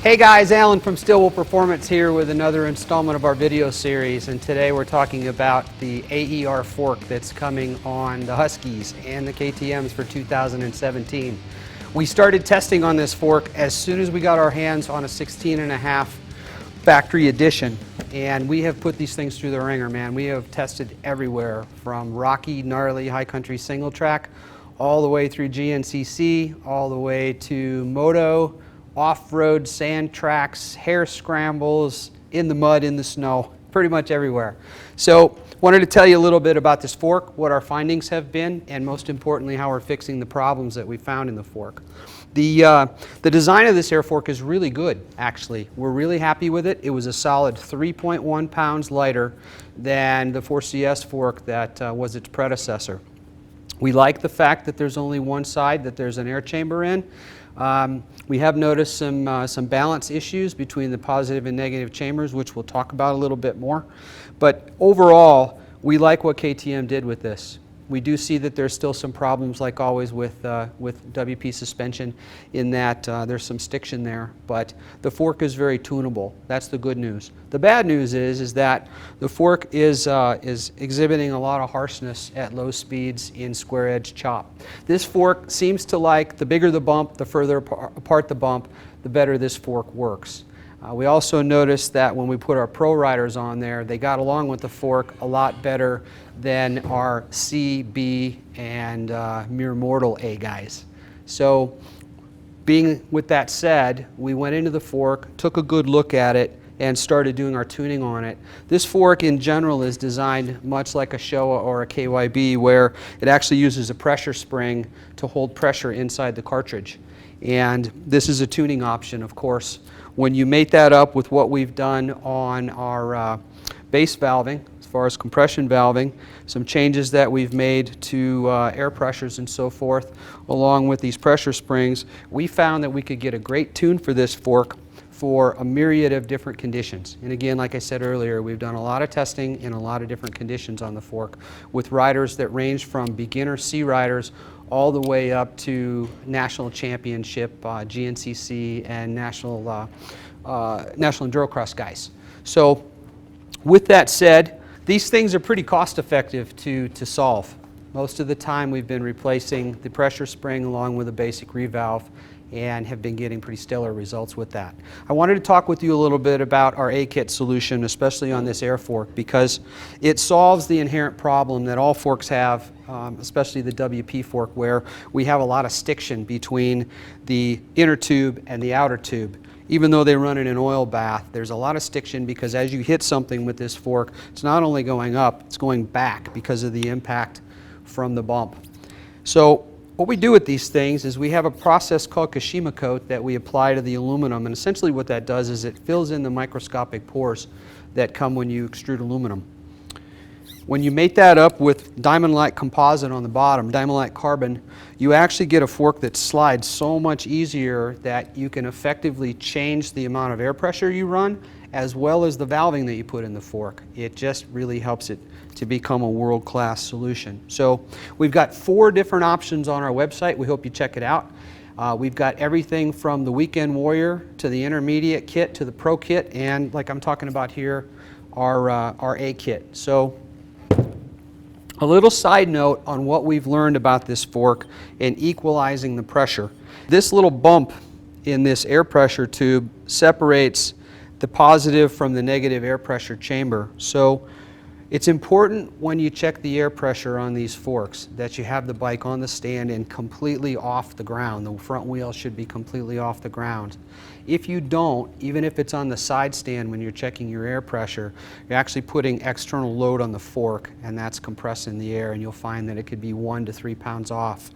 Hey guys, Alan from Stillwell Performance here with another installment of our video series, and today we're talking about the AER Fork that's coming on the Huskies and the KTMs for 2017. We started testing on this fork as soon as we got our hands on a 16.5 factory edition, and we have put these things through the ringer, man. We have tested everywhere from rocky, gnarly, high country single track all the way through GNCC, all the way to moto, off-road sand tracks, hair scrambles, in the mud, in the snow, pretty much everywhere. So wanted to tell you a little bit about this fork, what our findings have been, and most importantly how we're fixing the problems that we found in the fork. The design of this air fork is really good, actually. We're really happy with it. It was a solid 3.1 pounds lighter than the 4CS fork that was its predecessor. We like the fact that there's only one side that there's an air chamber in. We have noticed some balance issues between the positive and negative chambers, which we'll talk about a little bit more. But overall, we like what KTM did with this. We do see that there's still some problems, like always with WP suspension, in that there's some stiction there, but the fork is very tunable. That's the good news. The bad news is that the fork is exhibiting a lot of harshness at low speeds in square edge chop. This fork seems to like, the bigger the bump, the further apart the bump, the better this fork works. We also noticed that when we put our pro riders on there, they got along with the fork a lot better than our C, B, and mere mortal A guys. So with that said, we went into the fork, took a good look at it, and started doing our tuning on it. This fork in general is designed much like a Showa or a KYB, where it actually uses a pressure spring to hold pressure inside the cartridge. And this is a tuning option, of course. When you mate that up with what we've done on our base valving, as far as compression valving, some changes that we've made to air pressures and so forth, along with these pressure springs, we found that we could get a great tune for this fork for a myriad of different conditions. And again, like I said earlier, we've done a lot of testing in a lot of different conditions on the fork with riders that range from beginner C riders all the way up to national championship, GNCC, and national endurocross guys. So with that said, these things are pretty cost effective to solve. Most of the time we've been replacing the pressure spring along with a basic revalve and have been getting pretty stellar results with that. I wanted to talk with you a little bit about our A-kit solution, especially on this air fork, because it solves the inherent problem that all forks have, especially the WP fork, where we have a lot of stiction between the inner tube and the outer tube. Even though they run in an oil bath, there's a lot of stiction because as you hit something with this fork, it's not only going up, it's going back because of the impact from the bump. So what we do with these things is we have a process called Kashima coat that we apply to the aluminum, and essentially what that does is it fills in the microscopic pores that come when you extrude aluminum. When you mate that up with diamond-like composite on the bottom, diamond-like carbon, you actually get a fork that slides so much easier that you can effectively change the amount of air pressure you run as well as the valving that you put in the fork. It just really helps it to become a world-class solution. So we've got 4 different options on our website. We hope you check it out. We've got everything from the Weekend Warrior to the intermediate kit to the pro kit, and like I'm talking about here, our A kit. So a little side note on what we've learned about this fork and equalizing the pressure. This little bump in this air pressure tube separates the positive from the negative air pressure chamber. So it's important when you check the air pressure on these forks that you have the bike on the stand and completely off the ground. The front wheel should be completely off the ground. If you don't, even if it's on the side stand when you're checking your air pressure, you're actually putting external load on the fork, and that's compressing the air, and you'll find that it could be 1 to 3 pounds off.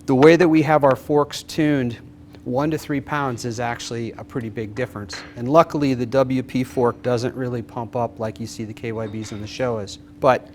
The way that we have our forks tuned, 1 to 3 pounds is actually a pretty big difference. And luckily the WP fork doesn't really pump up like you see the KYBs and the Showas. But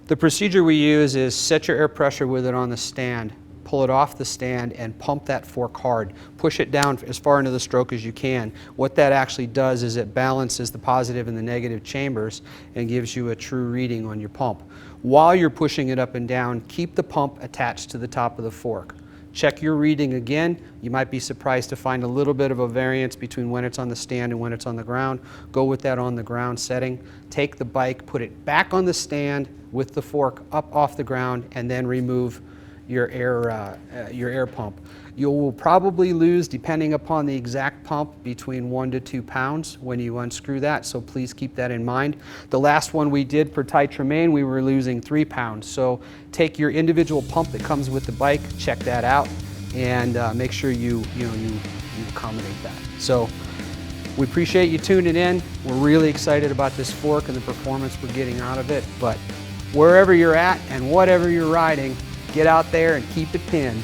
the procedure we use is set your air pressure with it on the stand, pull it off the stand, and pump that fork hard. Push it down as far into the stroke as you can. What that actually does is it balances the positive and the negative chambers and gives you a true reading on your pump. While you're pushing it up and down, keep the pump attached to the top of the fork. check your reading again. You might be surprised to find a little bit of a variance between when it's on the stand and when it's on the ground. Go with that on the ground setting. Take the bike, put it back on the stand with the fork up off the ground, and then remove your air pump. You will probably lose, depending upon the exact pump, between 1 to 2 pounds when you unscrew that, so please keep that in mind. The last one we did for Ty Tremaine, we were losing 3 pounds. So take your individual pump that comes with the bike, check that out, and make sure you accommodate that. So we appreciate you tuning in. We're really excited about this fork and the performance we're getting out of it. But wherever you're at and whatever you're riding, get out there and keep it pinned.